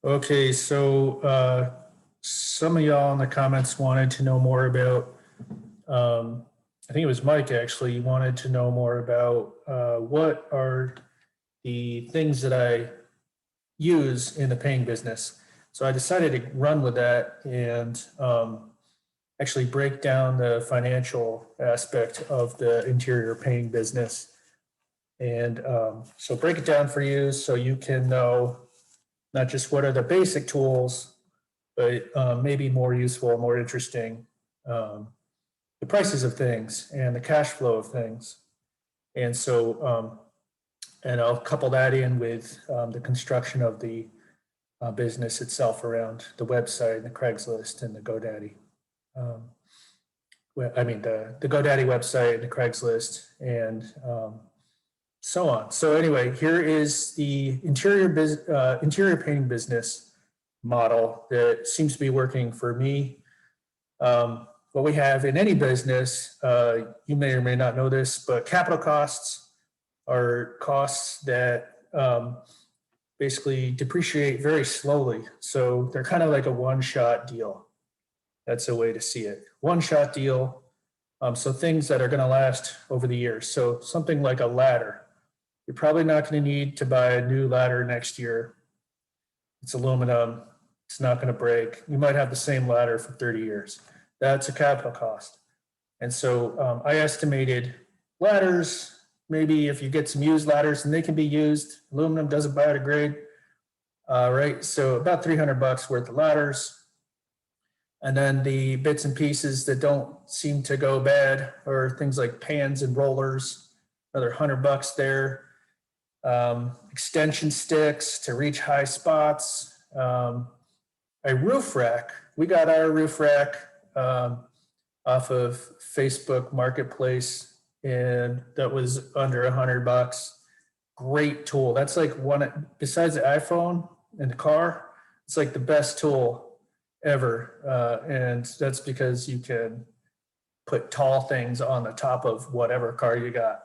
Okay, so some of y'all in the comments wanted to know more about, I think it was Mike actually, wanted to know more about what are the things that I use in the paying business. So I decided to run with that and actually break down the financial aspect of the interior paying business. And so break it down for you so you can know not just what are the basic tools, but maybe more useful, more interesting, the prices of things and the cash flow of things. And so, and I'll couple that in with the construction of the business itself around the website and the Craigslist and the GoDaddy. I mean, the GoDaddy website and the Craigslist and so on. So anyway, here is the interior painting business model that seems to be working for me. What we have in any business, you may or may not know this, but capital costs are costs that basically depreciate very slowly. So they're kind of like a one-shot deal. That's a way to see it. One-shot deal. So things that are going to last over the years. So something like a ladder. You're probably not going to need to buy a new ladder next year. It's aluminum. It's not going to break. You might have the same ladder for 30 years. That's a capital cost. And so I estimated ladders, maybe if you get some used ladders and they can be used, aluminum doesn't biodegrade, right? So about $300 worth of ladders. And then the bits and pieces that don't seem to go bad are things like pans and rollers, another $100 there. Extension sticks to reach high spots. A roof rack. We got our roof rack off of Facebook Marketplace, and that was under $100. Great tool. That's like one, besides the iPhone and the car, it's like the best tool ever. And that's because you can put tall things on the top of whatever car you got.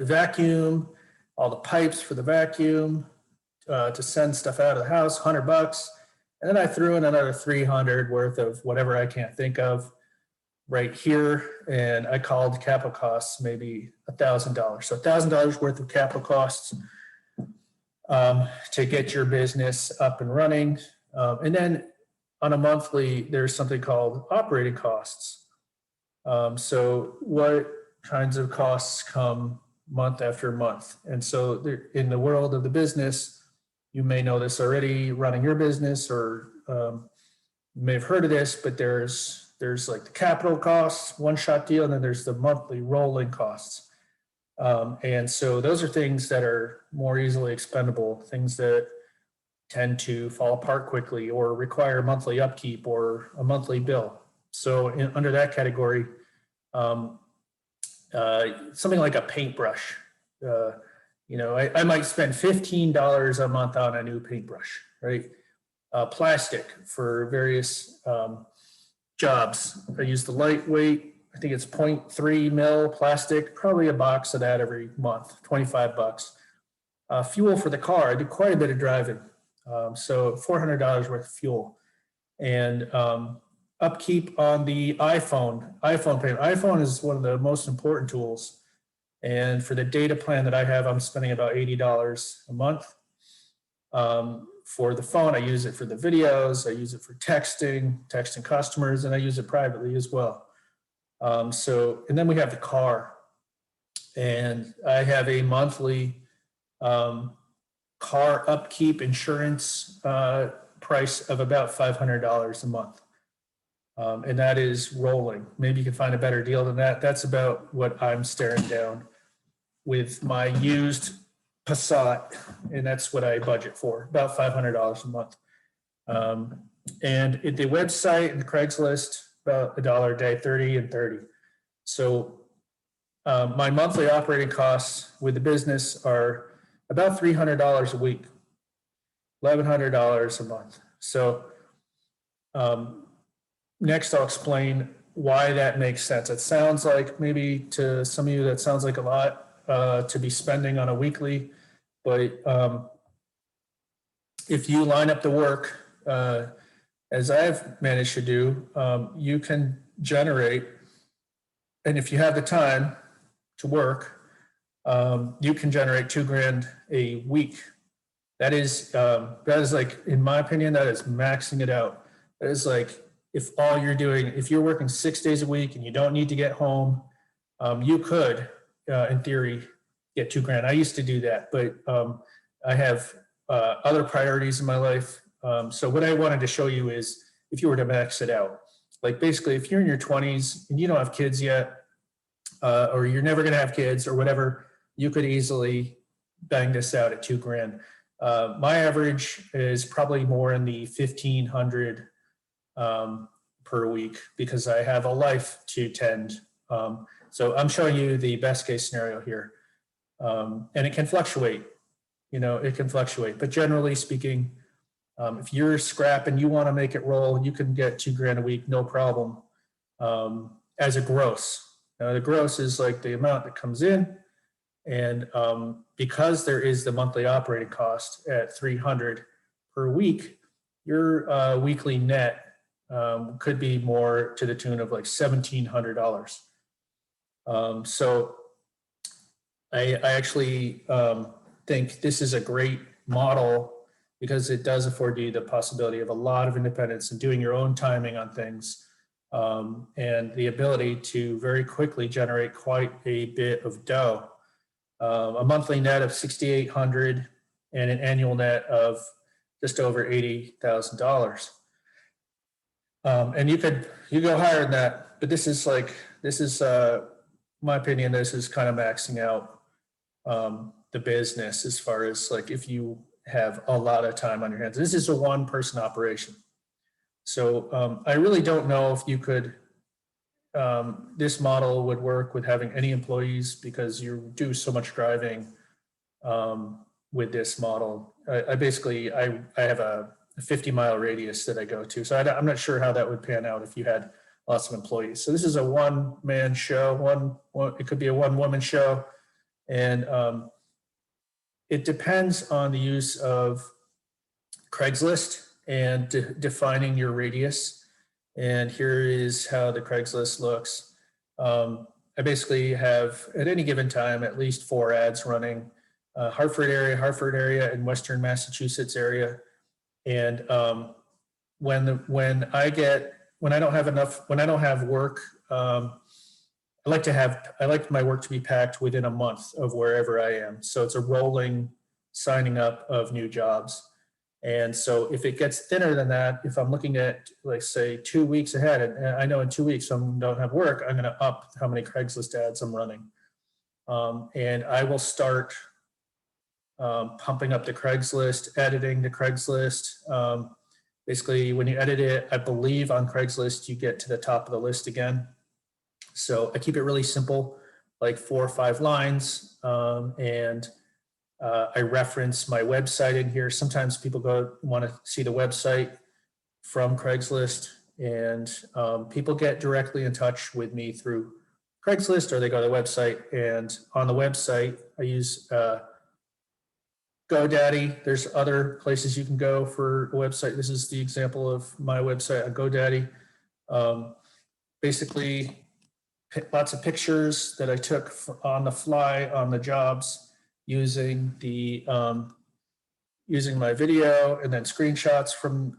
Vacuum, all the pipes for the vacuum to send stuff out of the house, $100. And then I threw in another 300 worth of whatever I can't think of right here. And I called capital costs maybe $1,000. So $1,000 worth of capital costs to get your business up and running. And then on a monthly, there's something called operating costs. So what kinds of costs come month after month? And so in the world of the business, you may know this already, running your business, or you may have heard of this, but there's like the capital costs, one-shot deal, and then there's the monthly rolling costs. And so those are things that are more easily expendable, things that tend to fall apart quickly or require monthly upkeep or a monthly bill. So under that category, something like a paintbrush. I might spend $15 a month on a new paintbrush, right? Plastic for various jobs. I use the lightweight, I think it's 0.3 mil plastic, probably a box of that every month, $25. Fuel for the car, I do quite a bit of driving. So $400 worth of fuel. And upkeep on the iPhone payment. iPhone is one of the most important tools. And for the data plan that I have, I'm spending about $80 a month. For the phone, I use it for the videos, I use it for texting customers, and I use it privately as well. And then we have the car. And I have a monthly car upkeep insurance price of about $500 a month. And that is rolling. Maybe you can find a better deal than that. That's about what I'm staring down with my used Passat, and that's what I budget for, about $500 a month. And at the website and the Craigslist, about $1 a day, 30 and 30. So my monthly operating costs with the business are about $300 a week, $1,100 a month. So next I'll explain why that makes sense. It sounds like maybe to some of you that sounds like a lot to be spending on a weekly, but if you line up the work, as I've managed to do, you can generate, and if you have the time to work, you can generate $2,000 a week. That is like, in my opinion, that is maxing it out. That is like, if all you're doing, if you're working 6 days a week and you don't need to get home, you could, in theory, get $2,000. I used to do that, but I have other priorities in my life. So what I wanted to show you is, if you were to max it out, like basically if you're in your 20s and you don't have kids yet, or you're never going to have kids or whatever, you could easily bang this out at $2,000. My average is probably more in the 1,500 per week, because I have a life to tend. So I'm showing you the best case scenario here. And it can fluctuate, it can fluctuate, but generally speaking, if you're scrap and you want to make it roll, you can get $2,000 a week, no problem, as a gross. Now, the gross is like the amount that comes in, and because there is the monthly operating cost at $300 per week, your weekly net could be more to the tune of like $1,700. So I actually think this is a great model, because it does afford you the possibility of a lot of independence and doing your own timing on things, and the ability to very quickly generate quite a bit of dough. A monthly net of $6,800 and an annual net of just over $80,000. And you go higher than that, but this is my opinion, this is kind of maxing out the business, as far as like, if you have a lot of time on your hands. This is a one-person operation. So I really don't know if you could, this model would work with having any employees, because you do so much driving with this model. I have a 50-mile radius that I go to. So I'm not sure how that would pan out if you had lots of employees. So this is a one-man show, it could be a one-woman show. And it depends on the use of Craigslist and defining your radius. And here is how the Craigslist looks. I basically have, at any given time, at least 4 ads running. Hartford area, and Western Massachusetts area. And when I don't have work, I like my work to be packed within a month of wherever I am. So it's a rolling signing up of new jobs. And so if it gets thinner than that, if I'm looking at, like, say 2 weeks ahead, and I know in 2 weeks I don't have work, I'm going to up how many Craigslist ads I'm running. And I will start pumping up the Craigslist, editing the Craigslist. Basically, when you edit it, I believe on Craigslist, you get to the top of the list again. So I keep it really simple, like 4 or 5 lines. And I reference my website in here. Sometimes people want to see the website from Craigslist, and people get directly in touch with me through Craigslist, or they go to the website. And on the website, I use GoDaddy. There's other places you can go for a website. This is the example of my website on GoDaddy. Basically, lots of pictures that I took on the fly on the jobs, using my video, and then screenshots from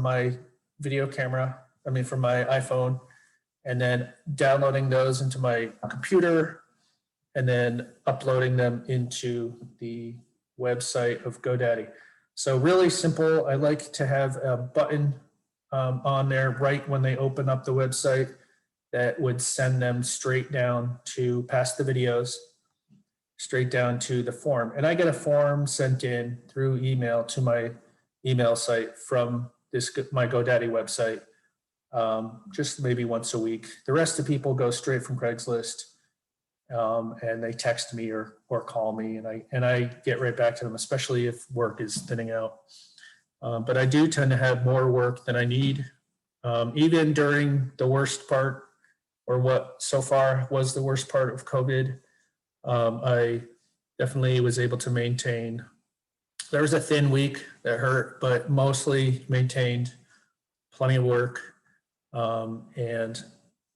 my video camera. From my iPhone, and then downloading those into my computer, and then uploading them into the website of GoDaddy. So really simple. I like to have a button on there right when they open up the website that would send them straight down to, past the videos, straight down to the form. And I get a form sent in through email to my email site from my GoDaddy website, just maybe once a week. The rest of people go straight from Craigslist, and they text me or call me, and I get right back to them, especially if work is thinning out. But I do tend to have more work than I need, even during the worst part, or what so far was the worst part of COVID. I definitely was able to maintain There was a thin week that hurt, but mostly maintained, plenty of work. And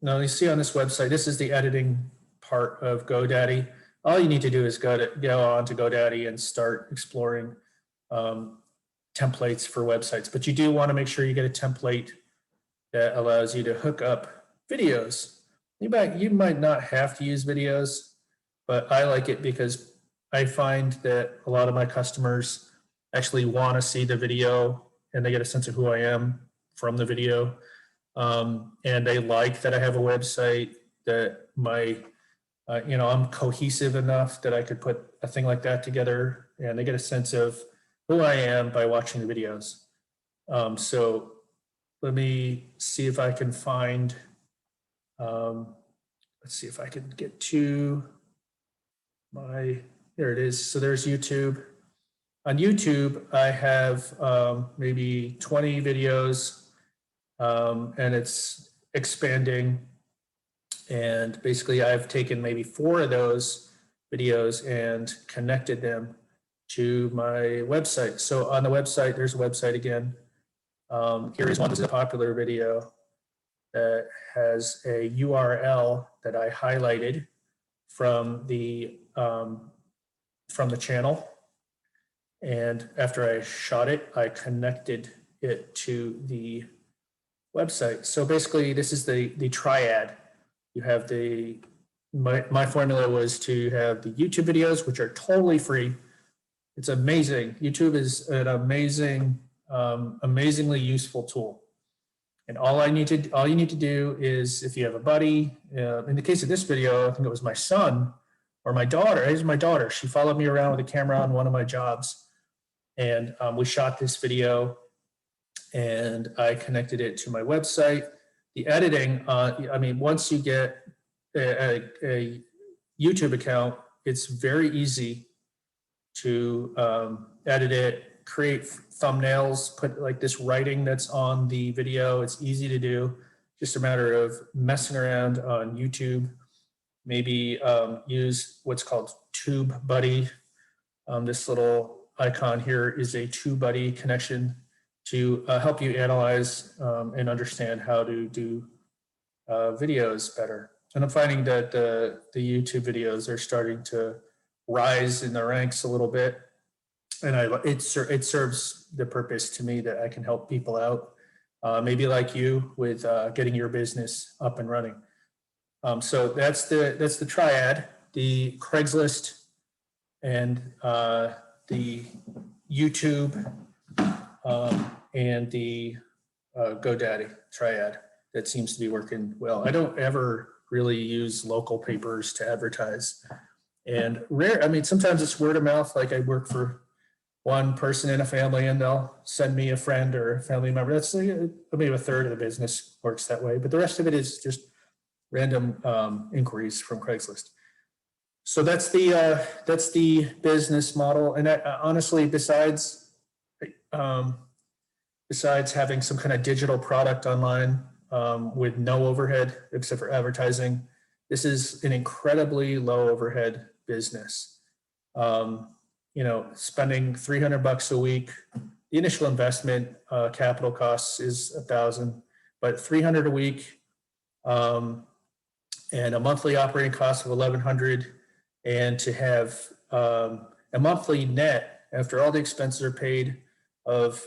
now you see on this website, this is the editing part of GoDaddy. All you need to do is go on to GoDaddy and start exploring templates for websites. But you do want to make sure you get a template that allows you to hook up videos. You might not have to use videos, but I like it because I find that a lot of my customers actually want to see the video and they get a sense of who I am from the video. And they like that I have a website, that I'm cohesive enough that I could put a thing like that together, and they get a sense of who I am by watching the videos. So let me see if I can find, let's see if I can get to there it is. So there's YouTube. On YouTube, I have maybe 20 videos, and it's expanding. And basically, I've taken maybe 4 of those videos and connected them to my website. So on the website, there's a website again. Here is one. This is a popular video that has a URL that I highlighted from the channel. And after I shot it, I connected it to the website. So basically, this is the triad. You have my formula was to have the YouTube videos, which are totally free. It's amazing. YouTube is an amazingly useful tool. And all you need to do is, if you have a buddy, in the case of this video, I think it was my son or my daughter. It was my daughter. She followed me around with a camera on one of my jobs. And we shot this video and I connected it to my website. The editing, once you get a YouTube account, it's very easy to edit it, create thumbnails, put like this writing that's on the video. It's easy to do. Just a matter of messing around on YouTube. Maybe use what's called TubeBuddy. This little icon here is a TubeBuddy connection to help you analyze and understand how to do videos better. And I'm finding that the YouTube videos are starting to rise in the ranks a little bit. And it serves the purpose to me that I can help people out, maybe like you, with getting your business up and running. So that's the triad: the Craigslist and the YouTube and the GoDaddy triad. That seems to be working well. I don't ever really use local papers to advertise, and sometimes it's word of mouth. Like, I work for one person in a family and they'll send me a friend or a family member. That's maybe a third of the business works that way, but the rest of it is just random inquiries from Craigslist. So that's the business model. And honestly, besides having some kind of digital product online with no overhead except for advertising, this is an incredibly low overhead business. Spending $300 a week, the initial investment capital costs is $1,000, but $300 a week, and a monthly operating cost of $1,100, and to have a monthly net after all the expenses are paid of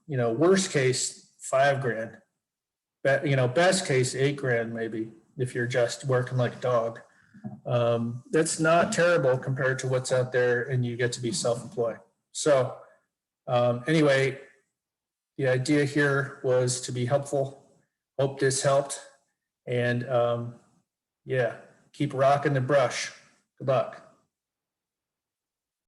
worst case $5,000, best case $8,000 maybe if you're just working like a dog. That's not terrible compared to what's out there, and you get to be self-employed. So anyway, the idea here was to be helpful. Hope this helped. And keep rocking the brush. Good luck.